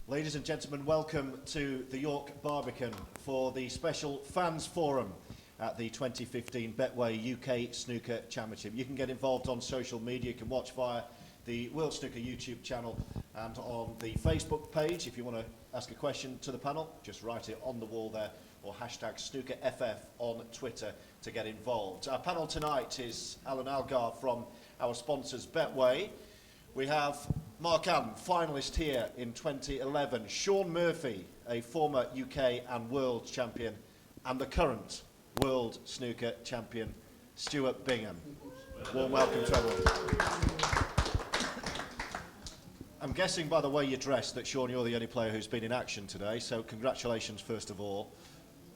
Ladies and gentlemen, welcome to the York Barbican for the special fans forum at the 2015 Betway UK Snooker Championship. You can get involved on social media. You can watch via the World Snooker YouTube channel and on the Facebook page. If you want to ask a question to the panel, just write it on the wall there, or hashtag SnookerFF on Twitter to get involved. Our panel tonight is Alan Algar from our sponsors Betway. We have Mark Allen, finalist here in 2011, Shaun Murphy, a former UK and world champion, and the current world snooker champion, Stuart Bingham. Warm welcome to everyone. I'm guessing by the way you're dressed that, Shaun, you're the only player who's been in action today, so congratulations first of all.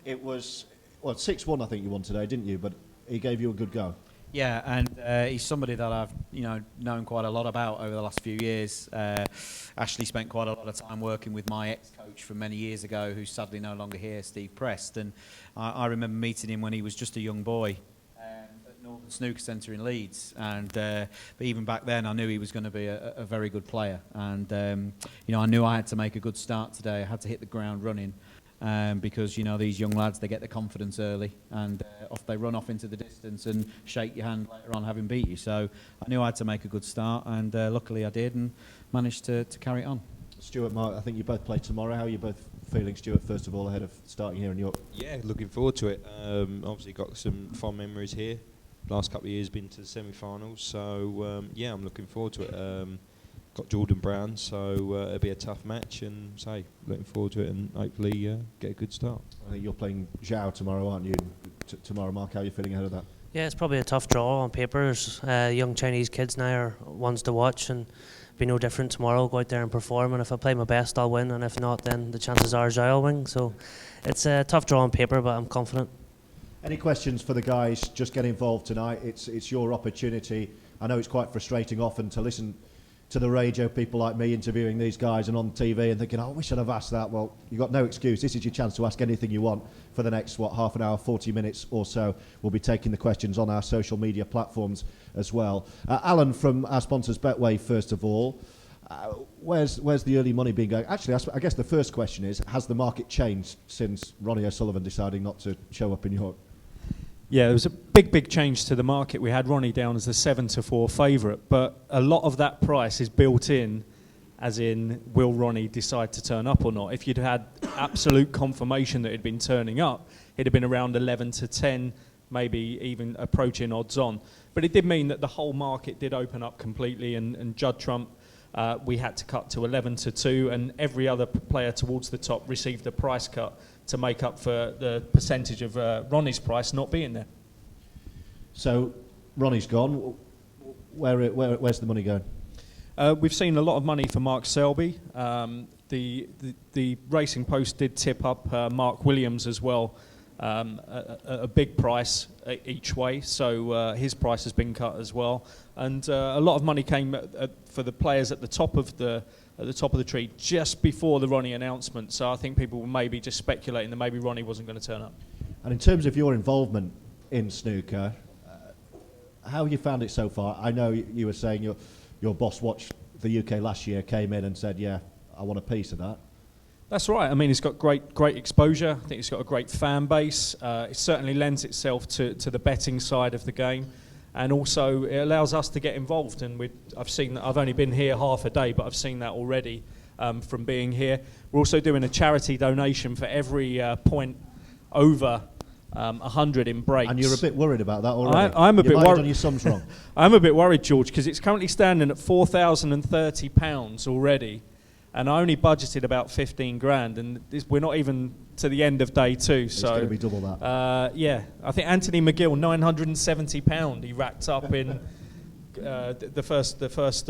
It was, well, 6-1 I think you won today, didn't you? But he gave you a good go. Yeah, and he's somebody that I've known quite a lot about over the last few years. Ashley spent quite a lot of time working with my ex-coach from many years ago, who's sadly no longer here, Steve Prest. And I remember meeting him when he was just a young boy at Northern Snooker Centre in Leeds. And but even back then, I knew he was going to be a very good player. And I knew I had to make a good start today. I had to hit the ground running. Because these young lads, they get the confidence early and off they run off into the distance and shake your hand later on having beat you. So I knew I had to make a good start, and luckily I did and managed to carry it on. Stuart, Mark, I think you both play tomorrow. How are you both feeling, Stuart, first of all, ahead of starting here in York? Yeah, looking forward to it. Obviously got some fond memories here. Last couple of years been to the semi-finals, so yeah, I'm looking forward to it. Got Jordan Brown, so it'll be a tough match, and looking forward to it, and hopefully get a good start. I think you're playing Zhao tomorrow, aren't you? Tomorrow, Mark, how are you feeling ahead of that? Yeah, it's probably a tough draw on paper. Young Chinese kids now are ones to watch, and be no different tomorrow. I'll go out there and perform, and if I play my best, I'll win, and if not, then the chances are Zhao will win. So it's a tough draw on paper, but I'm confident. Any questions for the guys? Just get involved tonight. It's your opportunity. I know it's quite frustrating often to listen to the radio, people like me interviewing these guys and on TV and thinking, oh, we should have asked that. Well, you've got no excuse. This is your chance to ask anything you want for the next, half an hour, 40 minutes or so. We'll be taking the questions on our social media platforms as well. Alan, from our sponsors Betway, first of all, where's the early money being going? Actually, I guess the first question is, has the market changed since Ronnie O'Sullivan deciding not to show up in York? Yeah, there was a big change to the market. We had Ronnie down as the 7-4 favourite, but a lot of that price is built in, as in, will Ronnie decide to turn up or not? If you'd had absolute confirmation that he'd been turning up, it'd have been around 11-10, maybe even approaching odds on. But it did mean that the whole market did open up completely, and Judd Trump, we had to cut to 11-2, and every other player towards the top received a price cut to make up for the percentage of Ronnie's price not being there. So Ronnie's gone. Where's the money going? We've seen a lot of money for Mark Selby. The Racing Post did tip up Mark Williams as well, a big price each way, so his price has been cut as well. And a lot of money came for the players at the top of the tree just before the Ronnie announcement. So I think people were maybe just speculating that maybe Ronnie wasn't going to turn up. And in terms of your involvement in snooker, how have you found it so far? I know you were saying your boss watched the UK last year, came in and said, yeah, I want a piece of that. That's right. I mean, it's got great exposure. I think it's got a great fan base. It certainly lends itself to the betting side of the game. And also, it allows us to get involved. And I've seen that. I've only been here half a day, but I've seen that already from being here. We're also doing a charity donation for every point over 100 in breaks. And you're a bit worried about that already. I'm a bit worried. On your sums wrong. I'm a bit worried, George, because it's currently standing at £4,030 already. And I only budgeted about 15 grand, and we're not even to the end of day two. It's going to be double that. Yeah, I think Anthony McGill, £970 he racked up in the first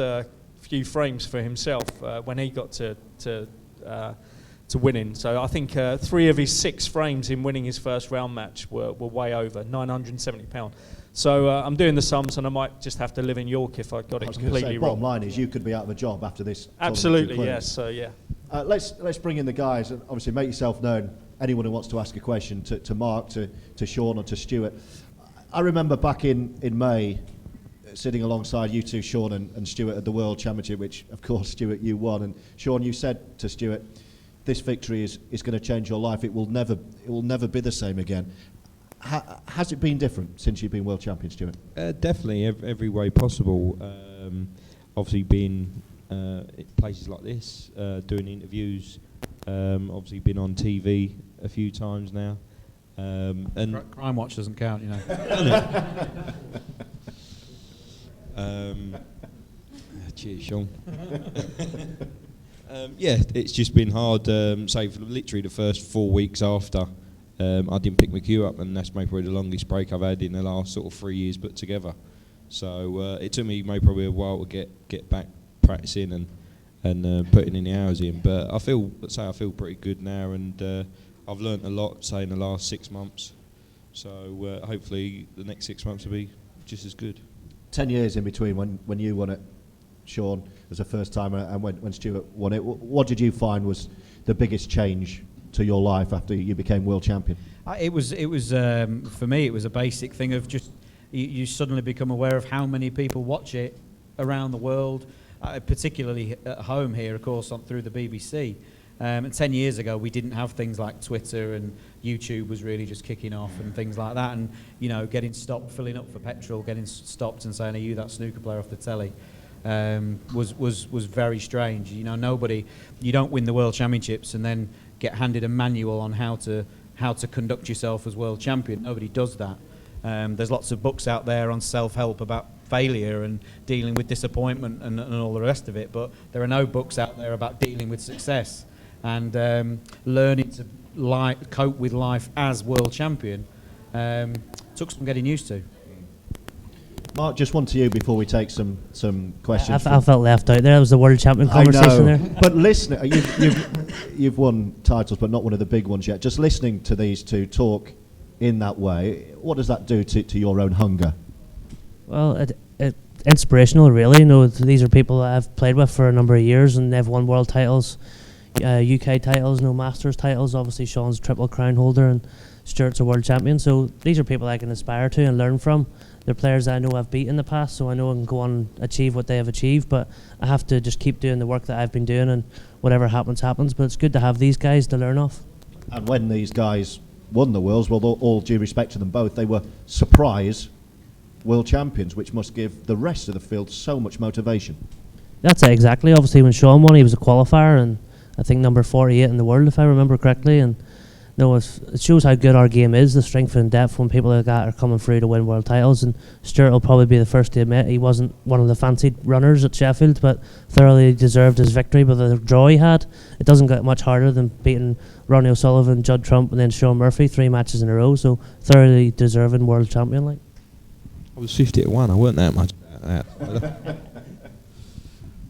few frames for himself when he got to winning. So I think 3 of his 6 frames in winning his first round match were way over, £970. So I'm doing the sums, and I might just have to live in York if I got it completely wrong. Bottom line is you could be out of a job after this. Absolutely, yes. So yeah. Let's bring in the guys, and obviously make yourself known. Anyone who wants to ask a question to Mark, to Shaun, or to Stuart. I remember back in May, sitting alongside you two, Sean and Stuart, at the World Championship, which, of course, Stuart, you won. And Sean, you said to Stuart, this victory is going to change your life. It will never be the same again. Has it been different since you've been World Champion, Stuart? Definitely, every way possible. Obviously, being at places like this, doing interviews, obviously been on TV a few times now. And Crime Watch doesn't count, you know. Cheers, Sean. Yeah, it's just been hard. Say, for literally the first 4 weeks after, I didn't pick my cue up, and that's maybe probably the longest break I've had in the last sort of 3 years put together. So it took me maybe probably a while to get back practicing and putting in the hours in. But I feel pretty good now, and I've learnt a lot, say, in the last 6 months. So hopefully the next 6 months will be just as good. 10 years in between when you won it, Sean, as a first timer, and when Stuart won it. What did you find was the biggest change to your life after you became world champion? It was for me, it was a basic thing of just you suddenly become aware of how many people watch it around the world, particularly at home here, of course, through the BBC. And 10 years ago, we didn't have things like Twitter, and YouTube was really just kicking off and things like that. And, you know, getting stopped, filling up for petrol, getting stopped and saying, are you that snooker player off the telly? Was very strange. You know, you don't win the World Championships and then get handed a manual on how to conduct yourself as world champion. Nobody does that. There's lots of books out there on self-help about failure and dealing with disappointment and all the rest of it, but there are no books out there about dealing with success and learning to cope with life as world champion. Took some getting used to. Mark, just one to you before we take some questions. I felt left out there. That was the world champion conversation there. But listen, you've won titles, but not one of the big ones yet. Just listening to these two talk in that way, what does that do to your own hunger? Well, it inspirational, really. You know, these are people that I've played with for a number of years, and they've won world titles, UK titles, no Masters titles. Obviously, Sean's triple crown holder, and Stuart's a world champion. So these are people I can aspire to and learn from. They're players that I know I've beat in the past, so I know I can go on and achieve what they have achieved, but I have to just keep doing the work that I've been doing, and whatever happens, happens. But it's good to have these guys to learn off. And when these guys won the Worlds, well, all due respect to them both, they were surprise world champions, which must give the rest of the field so much motivation. That's it, exactly. Obviously, when Sean won, he was a qualifier, and I think number 48 in the world, if I remember correctly. And no, it shows how good our game is, the strength and depth when people like that are coming through to win world titles. And Stuart will probably be the first to admit he wasn't one of the fancied runners at Sheffield, but thoroughly deserved his victory with the draw he had. It doesn't get much harder than beating Ronnie O'Sullivan, Judd Trump, and then Sean Murphy 3 matches in a row. So thoroughly deserving world champion. Like, I was 50-1. I weren't that much about that.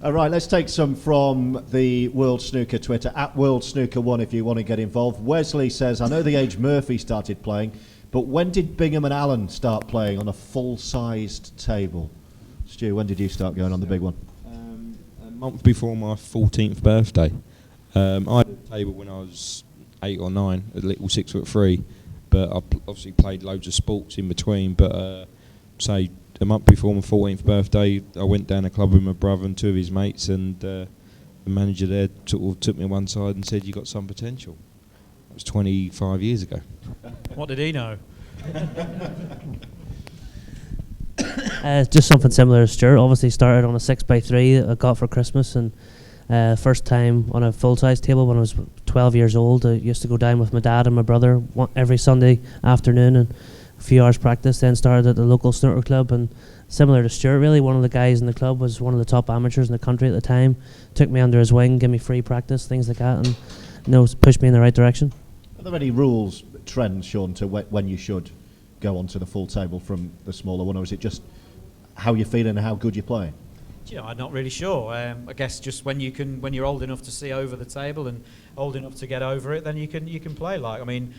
All right, let's take some from the World Snooker Twitter, at World Snooker1 if you want to get involved. Wesley says, I know the age Murphy started playing, but when did Bingham and Allen start playing on a full-sized table? Stu, when did you start going on the big one? A month before my 14th birthday. I had a table when I was 8 or 9, a little 6'3", but I obviously played loads of sports in between, but say a month before my 14th birthday, I went down a club with my brother and 2 of his mates, and the manager there sort of took me one side and said, you got some potential. That was 25 years ago. What did he know? just something similar to Stuart. Obviously started on a 6x3 that I got for Christmas, and first time on a full-size table when I was 12 years old. I used to go down with my dad and my brother every Sunday afternoon, and a few hours practice, then started at the local snooker club. And similar to Stuart, really, one of the guys in the club was one of the top amateurs in the country at the time, took me under his wing, gave me free practice, things like that, and pushed me in the right direction. Are there any rules, trends, Sean, to when you should go onto the full table from the smaller one, or is it just how you're feeling and how good you're playing? You know, I'm not really sure. I guess just when you're old enough to see over the table and old enough to get over it, then you can play like. I mean,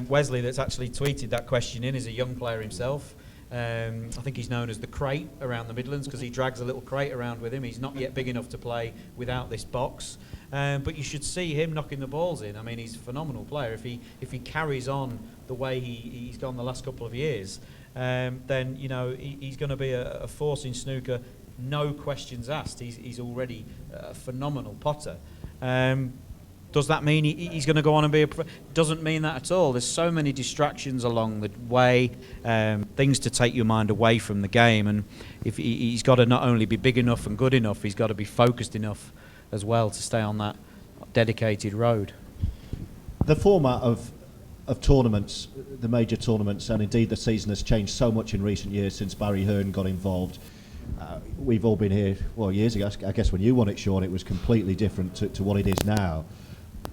Wesley, that's actually tweeted that question in, is a young player himself. I think he's known as the crate around the Midlands because he drags a little crate around with him. He's not yet big enough to play without this box, but you should see him knocking the balls in. I mean, he's a phenomenal player. If he carries on the way he's gone the last couple of years, then he's going to be a force in snooker, no questions asked. He's already a phenomenal potter. Does that mean he's going to go on and be a doesn't mean that at all. There's so many distractions along the way, things to take your mind away from the game, and if he's got to not only be big enough and good enough, he's got to be focused enough as well to stay on that dedicated road. The format of tournaments, the major tournaments, and indeed the season has changed so much in recent years since Barry Hearn got involved. We've all been here, years ago. I guess when you won it, Sean, it was completely different to what it is now.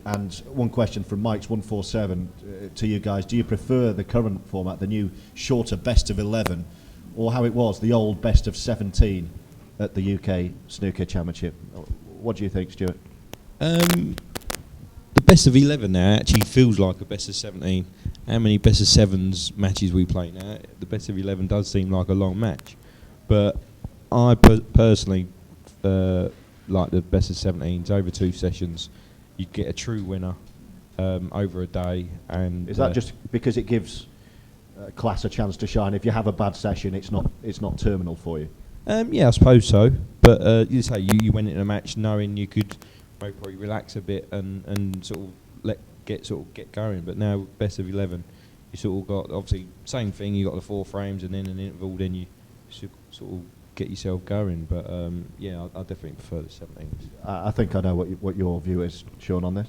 And one question from Mike's 147 to you guys: do you prefer the current format, the new shorter best of 11, or how it was, the old best of 17 at the UK Snooker Championship? What do you think, Stuart? The best of 11 now actually feels like a best of 17. How many best of 7s matches we play now? The best of 11 does seem like a long match. But I personally like the best of 17s over 2 sessions. You get a true winner over a day. And is that just because it gives class a chance to shine? If you have a bad session, it's not terminal for you. Yeah, I suppose so. But you say you went into a match knowing you could probably relax a bit and sort of get going. But now best of 11, you sort of got obviously same thing. You got the 4 frames and then an interval. Then you sort of get yourself going. But yeah, I definitely prefer the 17s. I think I know what your view is, Sean, on this.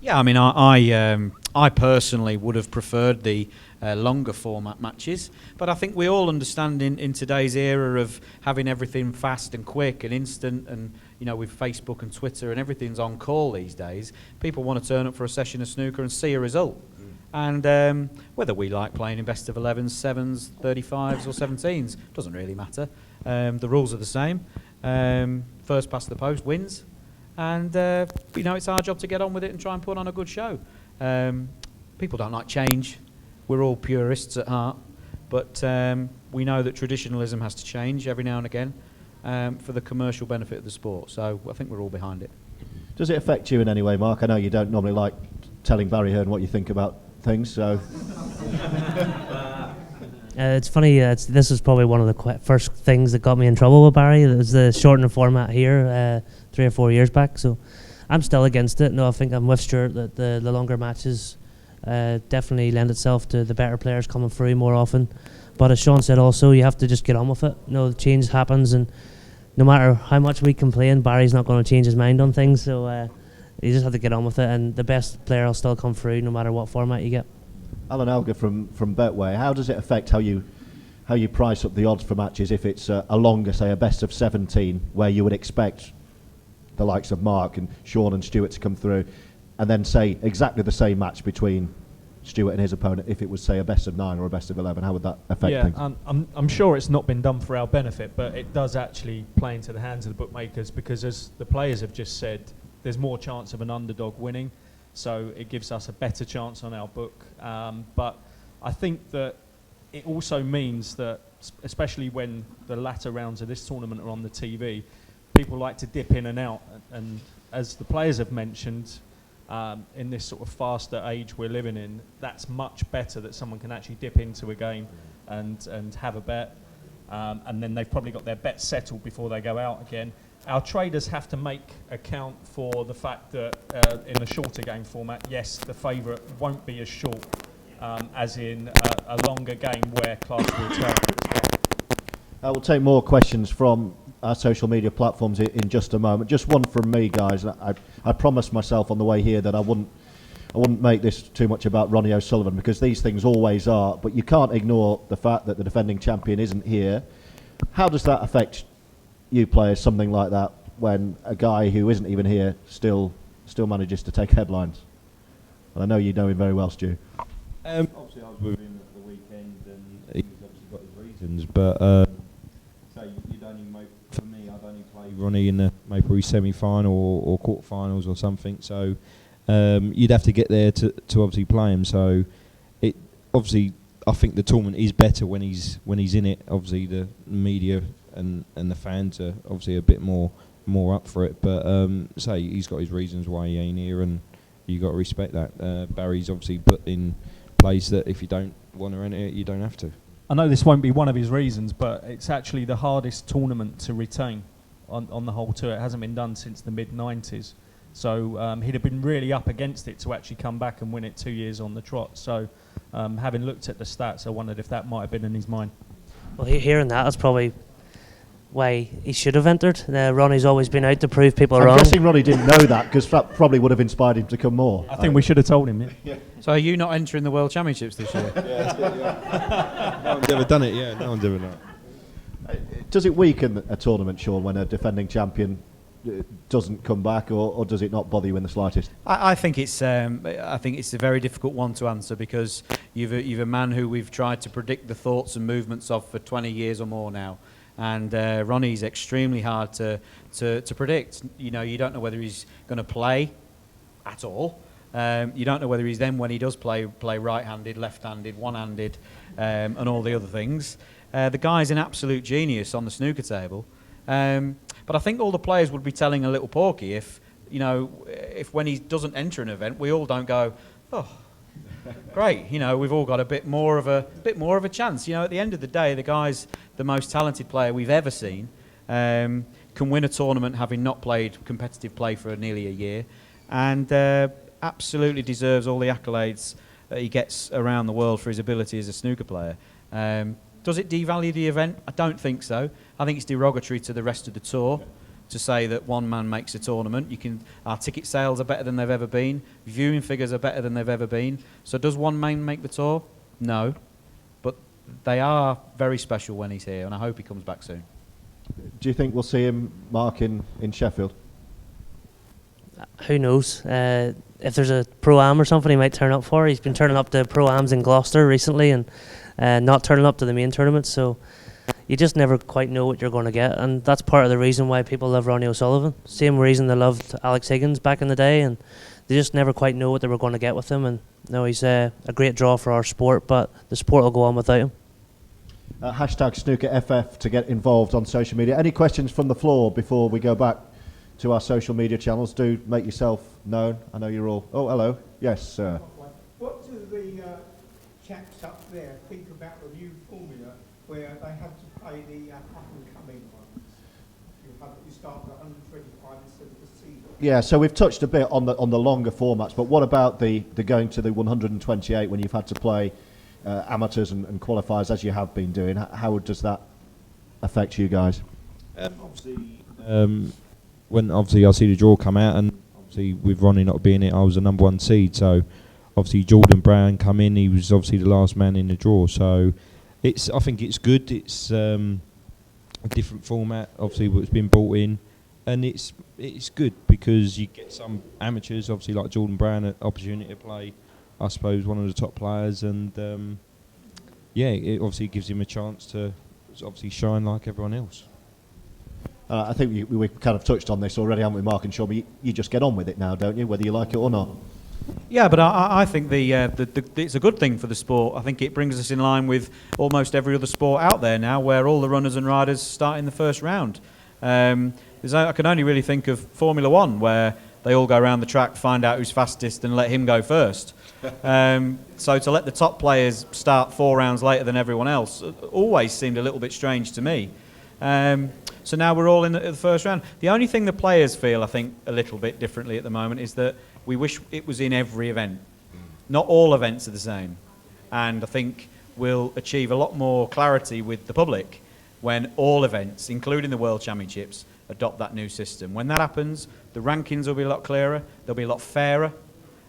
Yeah, I mean, I personally would have preferred the longer format matches, but I think we all understand in today's era of having everything fast and quick and instant, and with Facebook and Twitter and everything's on call these days, people want to turn up for a session of snooker and see a result. And whether we like playing in best of 11s, 7s, 35s or 17s doesn't really matter. The rules are the same. First past the post wins. And, it's our job to get on with it and try and put on a good show. People don't like change. We're all purists at heart. But we know that traditionalism has to change every now and again for the commercial benefit of the sport. So I think we're all behind it. Does it affect you in any way, Mark? I know you don't normally like telling Barry Hearn what you think about things, so... It's funny, this is probably one of the first things that got me in trouble with Barry. It was the shortened format here 3 or 4 years back, so I'm still against it. No, I think I'm with Stuart that the longer matches definitely lend itself to the better players coming through more often. But as Sean said also, you have to just get on with it. The change happens, and no matter how much we complain, Barry's not going to change his mind on things, so you just have to get on with it, and the best player will still come through no matter what format you get. Alan Alger from Betway, how does it affect how you price up the odds for matches if it's a longer, say a best of 17, where you would expect the likes of Mark and Sean and Stuart to come through, and then say exactly the same match between Stuart and his opponent, if it was say a best of 9 or a best of 11, how would that affect things? I'm sure it's not been done for our benefit, but it does actually play into the hands of the bookmakers, because as the players have just said, there's more chance of an underdog winning. So it gives us a better chance on our book. But I think that it also means that, especially when the latter rounds of this tournament are on the TV, people like to dip in and out. And as the players have mentioned, in this sort of faster age we're living in, that's much better that someone can actually dip into a game and have a bet. And then they've probably got their bet settled before they go out again. Our traders have to make account for the fact that in the shorter game format, yes, the favourite won't be as short as in a longer game where class will tell. We'll take more questions from our social media platforms in just a moment. Just one from me, guys. I promised myself on the way here that I wouldn't make this too much about Ronnie O'Sullivan, because these things always are, but you can't ignore the fact that the defending champion isn't here. How does that affect you players, something like that, when a guy who isn't even here still manages to take headlines? And I know you know him very well, Stu. Obviously, I was with him at the weekend, and he's obviously got his reasons. But so you'd only for me, I'd only play Ronnie in the maybe semi-final or quarter-finals or something. So you'd have to get there to obviously play him. So it obviously, I think the tournament is better when he's in it. Obviously, the media and the fans are obviously a bit more up for it, but say he's got his reasons why he ain't here, and you got to respect that. Barry's obviously put in place that if you don't want to enter it, you don't have to. I know this won't be one of his reasons, but it's actually the hardest tournament to retain on the whole tour. It hasn't been done since the mid-90s. So he'd have been really up against it to actually come back and win it 2 years on the trot. So having looked at the stats, I wondered if that might have been in his mind. Well, hearing that, that's probably why he should have entered. Ronnie's always been out to prove people I'm wrong. guessing Ronnie didn't know that, because that probably would have inspired him to come more. I think we should have told him, yeah. So are you not entering the World Championships this year? No one's ever done it, yeah. No one's ever done it. Does it weaken a tournament, Sean, when a defending champion doesn't come back, or does it not bother you in the slightest? I think it's a very difficult one to answer, because you've a man who we've tried to predict the thoughts and movements of for 20 years or more now, and Ronnie's extremely hard to predict. You know, you don't know whether he's going to play at all. You don't know whether he's then, when he does play right-handed, left-handed, one-handed, and all the other things. The guy's an absolute genius on the snooker table. But I think all the players would be telling a little Porky if when he doesn't enter an event, we all don't go, oh, great, we've all got a bit more of a chance. At the end of the day, the guy's the most talented player we've ever seen. Can win a tournament having not played competitive play for nearly a year, and absolutely deserves all the accolades that he gets around the world for his ability as a snooker player. Does it devalue the event? I don't think so. I think it's derogatory to the rest of the tour to say that one man makes a tournament. Our ticket sales are better than they've ever been. Viewing figures are better than they've ever been. So does one man make the tour? No. But they are very special when he's here, and I hope he comes back soon. Do you think we'll see him, Mark, in Sheffield? Who knows? If there's a Pro-Am or something he might turn up for. He's been turning up to Pro-Ams in Gloucester recently, and not turning up to the main tournament, so you just never quite know what you're going to get, and that's part of the reason why people love Ronnie O'Sullivan. Same reason they loved Alex Higgins back in the day, and they just never quite know what they were going to get with him. And no, he's a great draw for our sport, but the sport will go on without him. Hashtag SnookerFF to get involved on social media. Any questions from the floor before we go back to our social media channels? Do make yourself known. I know you're all... Oh, hello. Yes, sir. What do the chaps up there think about the new formula where they have to play the up-and-coming ones? You start at 125 instead of the season. Yeah, so we've touched a bit on the longer formats, but what about the going to the 128 when you've had to play amateurs and qualifiers as you have been doing? How does that affect you guys? When obviously I see the draw come out, and obviously with Ronnie not being it, I was the number one seed, so obviously Jordan Brown come in, he was obviously the last man in the draw, so I think it's good. It's a different format, obviously, what's been brought in, and it's good because you get some amateurs, obviously like Jordan Brown, an opportunity to play, I suppose, one of the top players, and it obviously gives him a chance to obviously shine like everyone else. I think we've kind of touched on this already, haven't we, Mark and Sean? But you just get on with it now, don't you, whether you like it or not? Yeah, but I think it's a good thing for the sport. I think it brings us in line with almost every other sport out there now, where all the runners and riders start in the first round. I can only really think of Formula One, where they all go around the track, find out who's fastest, and let him go first. So to let the top players start 4 rounds later than everyone else always seemed a little bit strange to me. So now we're all in the first round. The only thing the players feel, I think, a little bit differently at the moment is that we wish it was in every event. Not all events are the same. And I think we'll achieve a lot more clarity with the public when all events, including the World Championships, adopt that new system. When that happens, the rankings will be a lot clearer, they'll be a lot fairer,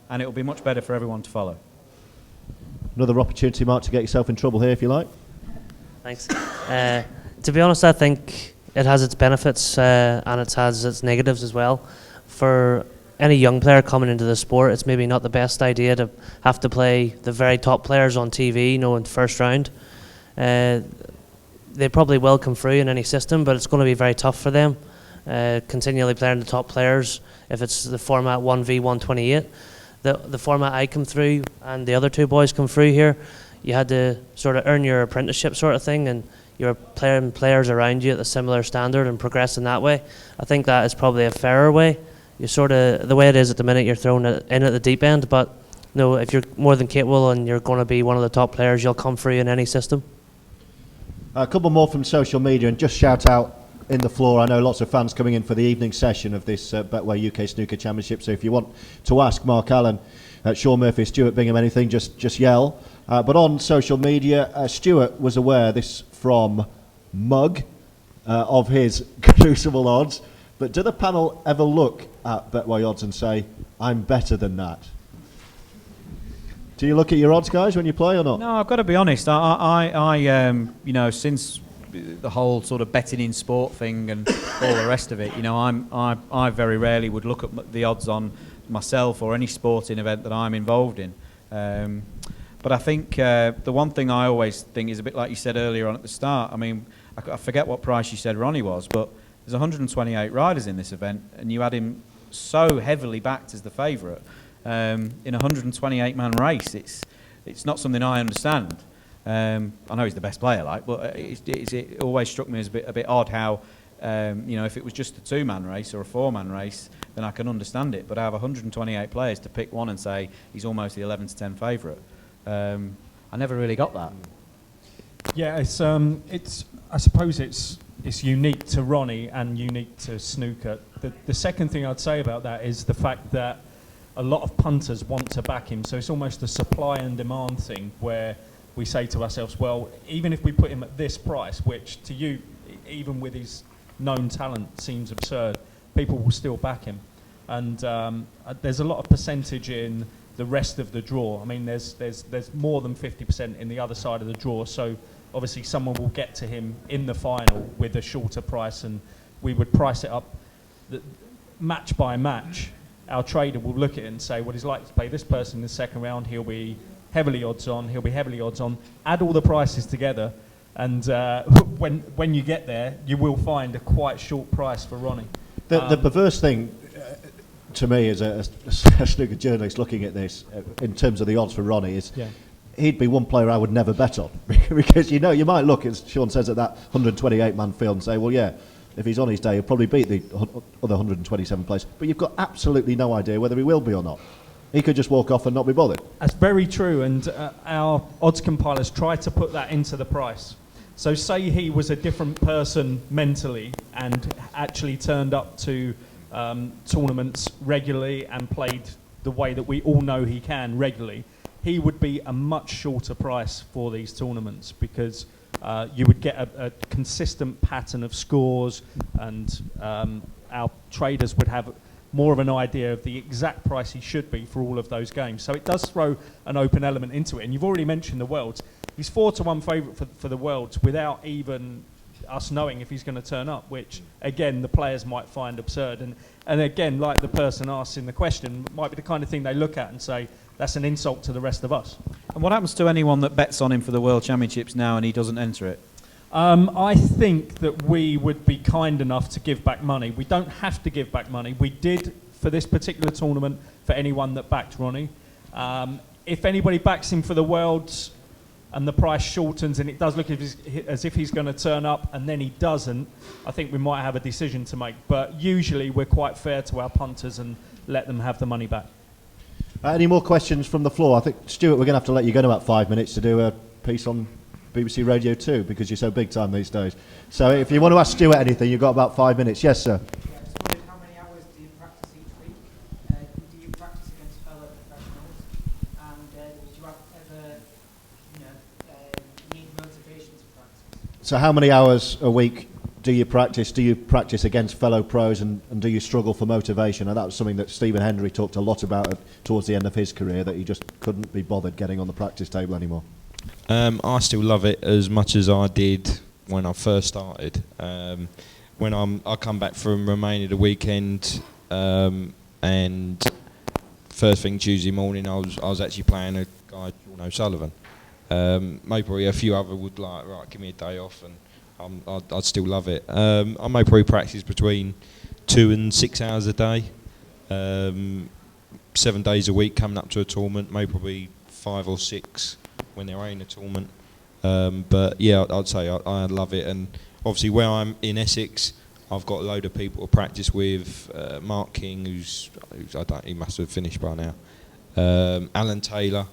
and it will be much better for everyone to follow. Another opportunity, Mark, to get yourself in trouble here, if you like. Thanks. To be honest, I think it has its benefits and it has its negatives as well. For any young player coming into the sport, it's maybe not the best idea to have to play the very top players on TV, in the first round. They probably will come through in any system, but it's going to be very tough for them, continually playing the top players if it's the format 1v128. The format I come through and the other two boys come through here, you had to sort of earn your apprenticeship sort of thing, and you're playing players around you at a similar standard and progressing that way. I think that is probably a fairer way. You sort of, the way it is at the minute, you're thrown in at the deep end, but if you're more than capable and you're going to be one of the top players, you'll come through in any system. A couple more from social media, and just shout out in the floor. I know lots of fans coming in for the evening session of this Betway UK Snooker Championship, so if you want to ask Mark Allen, Sean Murphy, Stuart Bingham anything, just yell. But on social media, Stuart was aware, this from Mug, of his Crucible odds. But do the panel ever look at Betway odds and say, I'm better than that? Do you look at your odds, guys, when you play or not? No, I've got to be honest. I you know, since the whole sort of betting in sport thing and all the rest of it, you know, I very rarely would look at the odds on myself or any sporting event that I'm involved in. But I think the one thing I always think is a bit like you said earlier on at the start. I mean, I forget what price you said Ronnie was, but there's 128 riders in this event, and you had him so heavily backed as the favourite in a 128-man race. It's not something I understand. I know he's the best player, like, but it always struck me as a bit odd how, you know, if it was just a 2-man race or a 4-man race, then I can understand it. But I have 128 players to pick one and say he's almost the 11 to 10 favourite. I never really got that. Yeah, I suppose it's unique to Ronnie and unique to snooker. The second thing I'd say about that is the fact that a lot of punters want to back him, so it's almost a supply and demand thing where we say to ourselves, well, even if we put him at this price, which to you, even with his known talent, seems absurd, people will still back him. And there's a lot of percentage in the rest of the draw. I mean, there's more than 50% in the other side of the draw, so obviously someone will get to him in the final with a shorter price, and we would price it up match by match. Our trader will look at it and say, well, he's likely to play this person in the second round, he'll be heavily odds on, add all the prices together, and when you get there, you will find a quite short price for Ronnie. The perverse thing to me as a snooker journalist looking at this, in terms of the odds for Ronnie, is he'd be one player I would never bet on. Because, you know, you might look, as Sean says, at that 128-man field and say, well, yeah, if he's on his day, he'll probably beat the other 127 players. But you've got absolutely no idea whether he will be or not. He could just walk off and not be bothered. That's very true, and our odds compilers try to put that into the price. So say he was a different person mentally and actually turned up to tournaments regularly and played the way that we all know he can regularly, he would be a much shorter price for these tournaments, because you would get a consistent pattern of scores, and our traders would have more of an idea of the exact price he should be for all of those games. So it does throw an open element into it. And you've already mentioned the Worlds. He's 4-1 favourite for the Worlds without even us knowing if he's going to turn up, which, again, the players might find absurd. And again, like the person asking the question, might be the kind of thing they look at and say, that's an insult to the rest of us. And what happens to anyone that bets on him for the World Championships now and he doesn't enter it? I think that we would be kind enough to give back money. We don't have to give back money. We did for this particular tournament for anyone that backed Ronnie. If anybody backs him for the Worlds and the price shortens and it does look as if he's going to turn up and then he doesn't, I think we might have a decision to make. But usually we're quite fair to our punters and let them have the money back. Any more questions from the floor? I think, Stuart, we're going to have to let you go in about 5 minutes to do a piece on BBC Radio 2 because you're so big time these days. So if you want to ask Stuart anything, you've got about 5 minutes. Yes, sir. Yeah, I just wondered how many hours do you practice each week? Do you practice against fellow professionals? And do you ever, need motivation to practice? So how many hours a week do you practice? Do you practice against fellow pros, and do you struggle for motivation? And that was something that Stephen Hendry talked a lot about towards the end of his career, that he just couldn't be bothered getting on the practice table anymore. I still love it as much as I did when I first started. When I come back from Romania the weekend, and first thing Tuesday morning, I was actually playing a guy, Sean O'Sullivan. Maybe probably a few other would like, right, give me a day off, and I'd still love it. I may probably practice between 2 and 6 hours a day, 7 days a week coming up to a tournament, maybe probably 5 or 6 when there ain't a tournament. But yeah, I'd say I love it, and obviously where I'm in Essex, I've got a load of people to practice with. Mark King, who's he must have finished by now. Alan Taylor,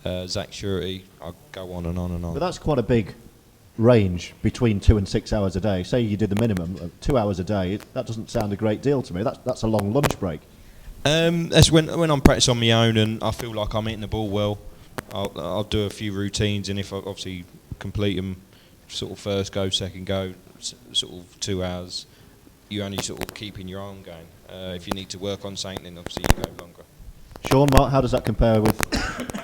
Zach Shurty. I'll go on and on and on. But that's quite a big range between 2 and 6 hours a day. Say you did the minimum of 2 hours a day. That doesn't sound a great deal to me. That's a long lunch break. That's when I'm practicing on my own and I feel like I'm hitting the ball well. I'll do a few routines, and if I obviously complete them, sort of first go, second go, sort of 2 hours, you only sort of keeping your arm going. If you need to work on something, then obviously you go longer. Sean, Mark, how does that compare with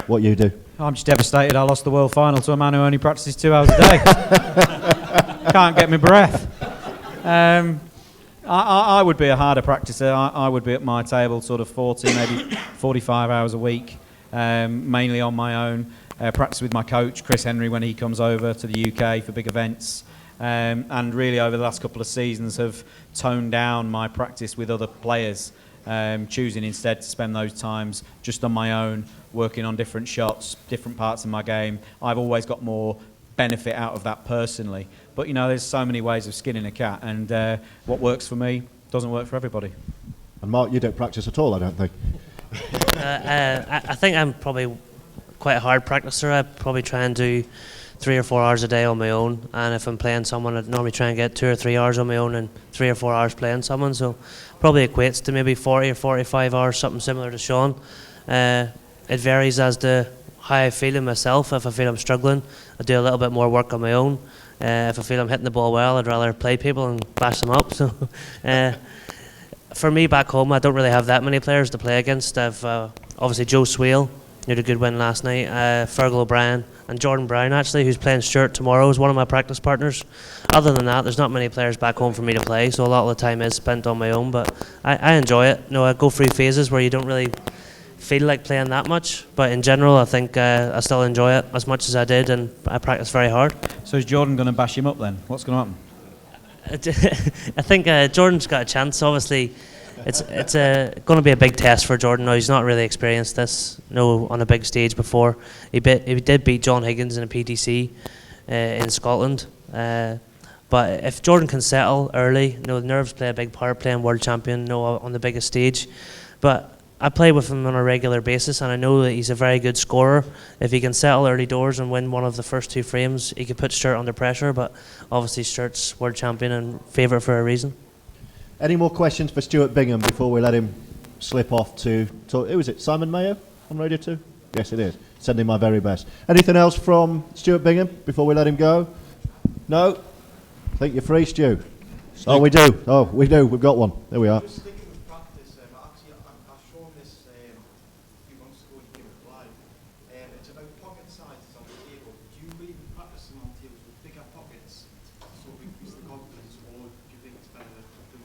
what you do? I'm just devastated I lost the world final to a man who only practices 2 hours a day. Can't get my breath. I would be a harder practicer. I would be at my table sort of 40, maybe 45 hours a week, mainly on my own. Practice with my coach, Chris Henry, when he comes over to the UK for big events. And really over the last couple of seasons have toned down my practice with other players, choosing instead to spend those times just on my own, working on different shots, different parts of my game. I've always got more benefit out of that personally. But, you know, there's so many ways of skinning a cat, and what works for me doesn't work for everybody. And Mark, you don't practice at all, I don't think. I think I'm probably quite a hard practicer. I probably try and do 3 or 4 hours a day on my own, and if I'm playing someone, I'd normally try and get 2 or 3 hours on my own and 3 or 4 hours playing someone, so probably equates to maybe 40 or 45 hours, something similar to Sean. It varies as to how I feel in myself. If I feel I'm struggling, I do a little bit more work on my own. If I feel I'm hitting the ball well, I'd rather play people and bash them up. So, for me back home, I don't really have that many players to play against. I've obviously Joe Swale, who had a good win last night, Fergal O'Brien, and Jordan Brown, actually, who's playing Stuart tomorrow, is one of my practice partners. Other than that, there's not many players back home for me to play, so a lot of the time is spent on my own, but I enjoy it. You know, I go through phases where you don't really feel like playing that much, but in general, I think I still enjoy it as much as I did, and I practice very hard. So is Jordan going to bash him up then? What's going to happen? I think Jordan's got a chance. Obviously, it's going to be a big test for Jordan. Now, he's not really experienced this, on a big stage before. He did beat John Higgins in a PTC in Scotland. But if Jordan can settle early, the nerves play a big part. Playing world champion, on the biggest stage. But I play with him on a regular basis, and I know that he's a very good scorer. If he can settle early doors and win one of the first 2 frames, he could put Stuart under pressure. But obviously, Stuart's world champion and favourite for a reason. Any more questions for Stuart Bingham before we let him slip off to who is it, Simon Mayo on Radio 2? Yes, it is. Sending my very best. Anything else from Stuart Bingham before we let him go? No? I think you're free, Stu. Oh, we do. Oh, we do. We've got one. There we are. Just sticking with practice, actually, I've shown this a few months ago, you gave it live. It's about pocket sizes on the table. Do you believe in practicing on tables with bigger pockets so we increase the confidence, or do you think it's better to do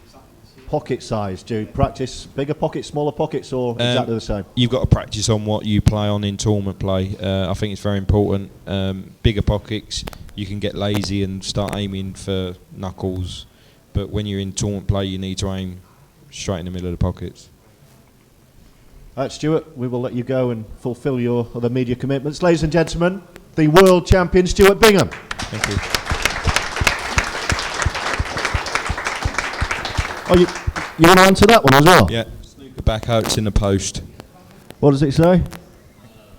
exactly the same? Pocket size. Do you practice bigger pockets, smaller pockets, or exactly the same? You've got to practice on what you play on in tournament play. I think it's very important. Bigger pockets, you can get lazy and start aiming for knuckles, but when you're in tournament play, you need to aim straight in the middle of the pockets. All right, Stuart, we will let you go and fulfil your other media commitments. Ladies and gentlemen, the world champion, Stuart Bingham. Thank you. Oh, you want to answer that one as well? Yeah, snooker back out, it's in the post. What does it say?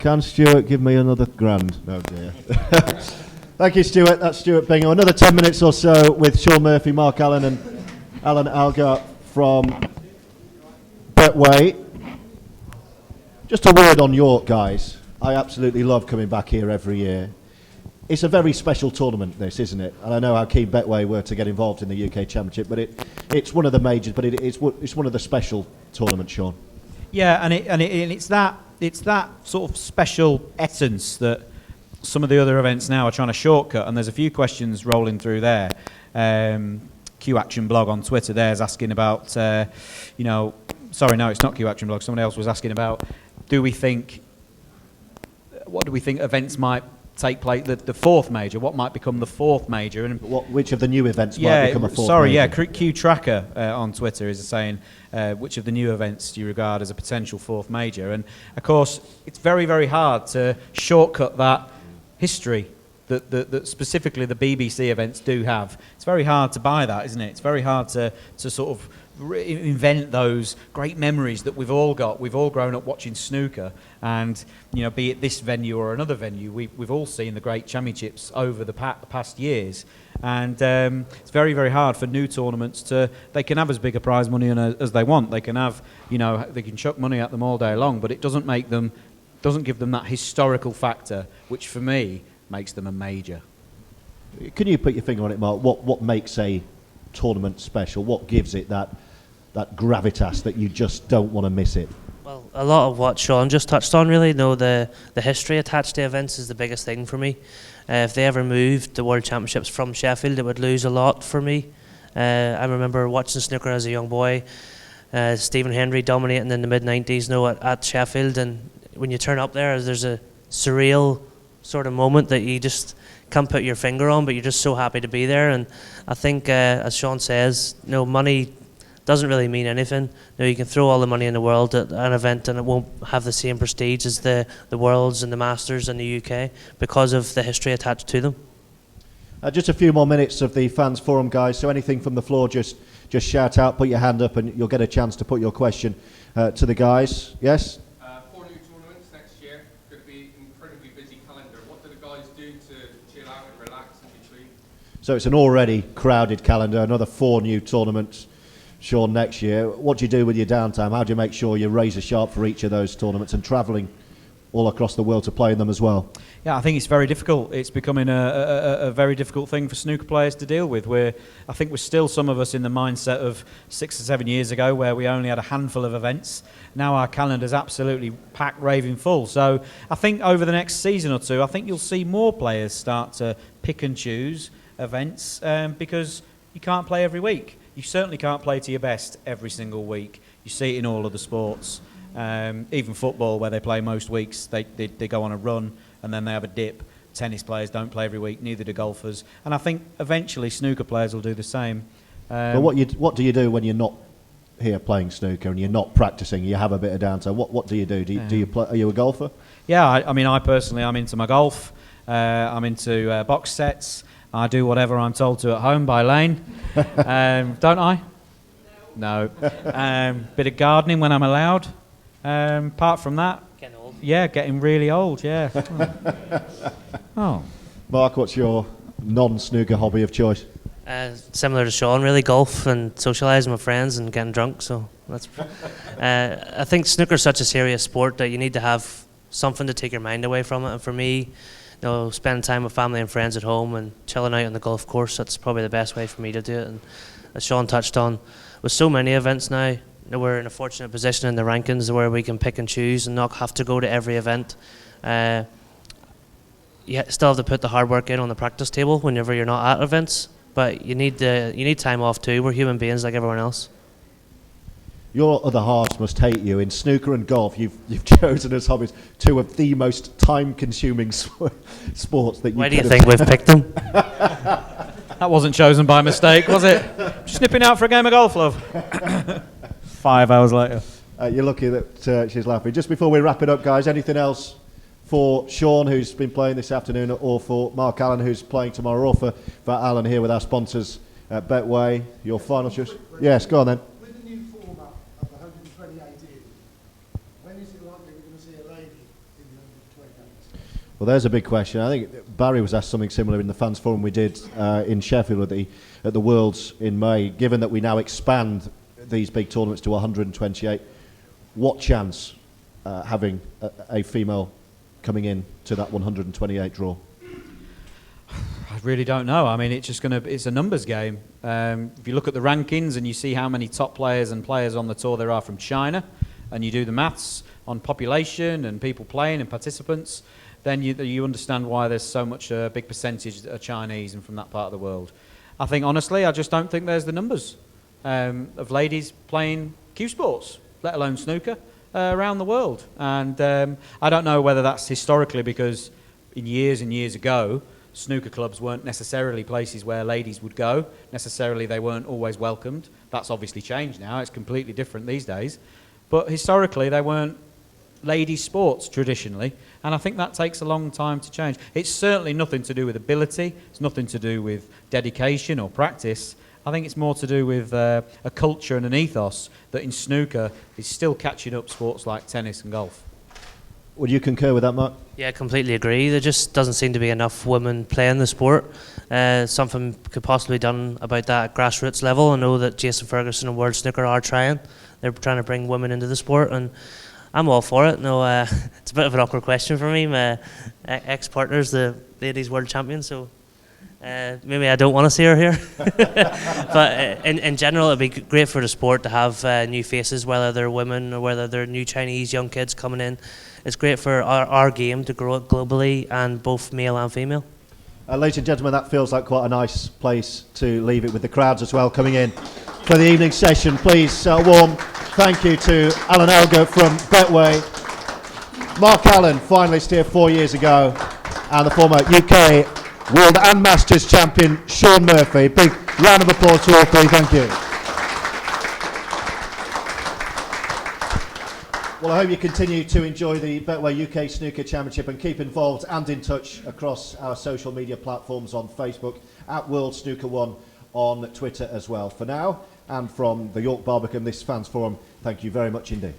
Can Stuart give me another grand? Oh dear. Thank you, Stuart. That's Stuart Bingham. Another 10 minutes or so with Sean Murphy, Mark Allen and Alan Algar from Betway. Just a word on York, guys. I absolutely love coming back here every year. It's a very special tournament, this, isn't it? And I know how keen Betway were to get involved in the UK Championship, but it's one of the majors, but it's one of the special tournaments, Sean. Yeah, and it's that sort of special essence that some of the other events now are trying to shortcut, and there's a few questions rolling through there. Q Action Blog on Twitter there is asking about, sorry, no, it's not Q Action Blog. Somebody else was asking about, what do we think events might take place, the fourth major, what might become the fourth major, and which of the new events might become a fourth major? Q Tracker on Twitter is saying which of the new events do you regard as a potential fourth major, and of course it's very, very hard to shortcut that history that specifically the BBC events do have. It's very hard to buy that, isn't it? It's very hard to sort of invent those great memories that we've all got. We've all grown up watching snooker, and be it this venue or another venue, we've all seen the great championships over the past years. And it's very, very hard for new tournaments they can have as big a prize money as they want. They can have, they can chuck money at them all day long, but it doesn't give them that historical factor, which for me makes them a major. Can you put your finger on it, Mark? What makes a tournament special? What gives it that gravitas that you just don't want to miss it? Well, a lot of what Sean just touched on, really. The history attached to events is the biggest thing for me. If they ever moved the World Championships from Sheffield, it would lose a lot for me. I remember watching snooker as a young boy, Stephen Hendry dominating in the mid-90s at Sheffield, and when you turn up there's a surreal sort of moment that you just can't put your finger on, but you're just so happy to be there. And I think, as Sean says, money doesn't really mean anything. You can throw all the money in the world at an event and it won't have the same prestige as the Worlds and the Masters in the UK because of the history attached to them. Just a few more minutes of the fans forum, guys, so anything from the floor, just shout out, put your hand up, and you'll get a chance to put your question to the guys. Yes? 4 new tournaments next year. Going to be an incredibly busy calendar. What do the guys do to chill out and relax in between? So it's an already crowded calendar, another 4 new tournaments, Sean, next year. What do you do with your downtime? How do you make sure you're razor sharp for each of those tournaments and travelling all across the world to play in them as well? Yeah, I think it's very difficult. It's becoming a very difficult thing for snooker players to deal with. I think we're still, some of us, in the mindset of 6 or 7 years ago where we only had a handful of events. Now our calendar's absolutely packed, raving full. So I think over the next season or two, I think you'll see more players start to pick and choose events because you can't play every week. You certainly can't play to your best every single week. You see it in all of the sports. Even football, where they play most weeks, they go on a run and then they have a dip. Tennis players don't play every week, neither do golfers. And I think eventually snooker players will do the same. But what do you do when you're not here playing snooker and you're not practicing? You have a bit of downtime. What do you do? Do you play? Are you a golfer? Yeah, I personally, I'm into my golf. I'm into box sets. I do whatever I'm told to at home by Lane. Don't I? No. Bit of gardening when I'm allowed. Apart from that, Getting old. Yeah, getting really old, yeah. Oh. Mark, what's your non-snooker hobby of choice? Similar to Sean, really, golf and socialising with friends and getting drunk. So that's. I think snooker's such a serious sport that you need to have something to take your mind away from it. And for me, spending time with family and friends at home and chilling out on the golf course, that's probably the best way for me to do it. And as Sean touched on, with so many events now, we're in a fortunate position in the rankings where we can pick and choose and not have to go to every event. You still have to put the hard work in on the practice table whenever you're not at events, but you need time off too. We're human beings like everyone else. Your other halves must hate you. In snooker and golf, you've chosen as hobbies 2 of the most time-consuming sports that you. Why do you think we've picked them? That wasn't chosen by mistake, was it? Just nipping out for a game of golf, love. 5 hours later. You're lucky that she's laughing. Just before we wrap it up, guys, anything else for Sean, who's been playing this afternoon, or for Mark Allen, who's playing tomorrow, or for Alan here with our sponsors at Betway? Your final choice? Yes, go on then. With the new format of 128 in, when is it likely we're going to see a lady in the 128? Well, there's a big question. I think Barry was asked something similar in the fans forum we did in Sheffield at the Worlds in May. Given that we now expand these big tournaments to 128, what chance having a female coming in to that 128 draw? I really don't know. I mean, it's a numbers game. If you look at the rankings and you see how many top players and players on the tour there are from China, and you do the maths on population and people playing and participants, then you understand why there's so much big percentage of Chinese and from that part of the world. I think, honestly, I just don't think there's the numbers of ladies playing cue sports, let alone snooker, around the world. And I don't know whether that's historically because in years and years ago, snooker clubs weren't necessarily places where ladies would go. Necessarily, they weren't always welcomed. That's obviously changed now. It's completely different these days. But historically, they weren't ladies' sports traditionally, and I think that takes a long time to change. It's certainly nothing to do with ability. It's nothing to do with dedication or practice. I think it's more to do with a culture and an ethos that in snooker is still catching up sports like tennis and golf. Would you concur with that, Mark? Yeah, I completely agree. There just doesn't seem to be enough women playing the sport. Something could possibly be done about that at grassroots level. I know that Jason Ferguson and World Snooker are trying. They're trying to bring women into the sport, and I'm all for it. No, it's a bit of an awkward question for me. My ex-partner's the ladies world champion, so maybe I don't want to see her here. But in general, it'd be great for the sport to have new faces, whether they're women or whether they're new Chinese young kids coming in. It's great for our game to grow globally, and both male and female. Ladies and gentlemen, that feels like quite a nice place to leave it with the crowds as well coming in for the evening session. Please, a warm thank you to Alan Elgar from Betway, Mark Allen, finalist here 4 years ago, and the former UK World and Masters champion Shaun Murphy. Big round of applause to all three. Thank you. Well, I hope you continue to enjoy the Betway UK Snooker Championship and keep involved and in touch across our social media platforms on Facebook, at World Snooker 1 on Twitter as well. For now, and from the York Barbican, this Fans Forum, thank you very much indeed.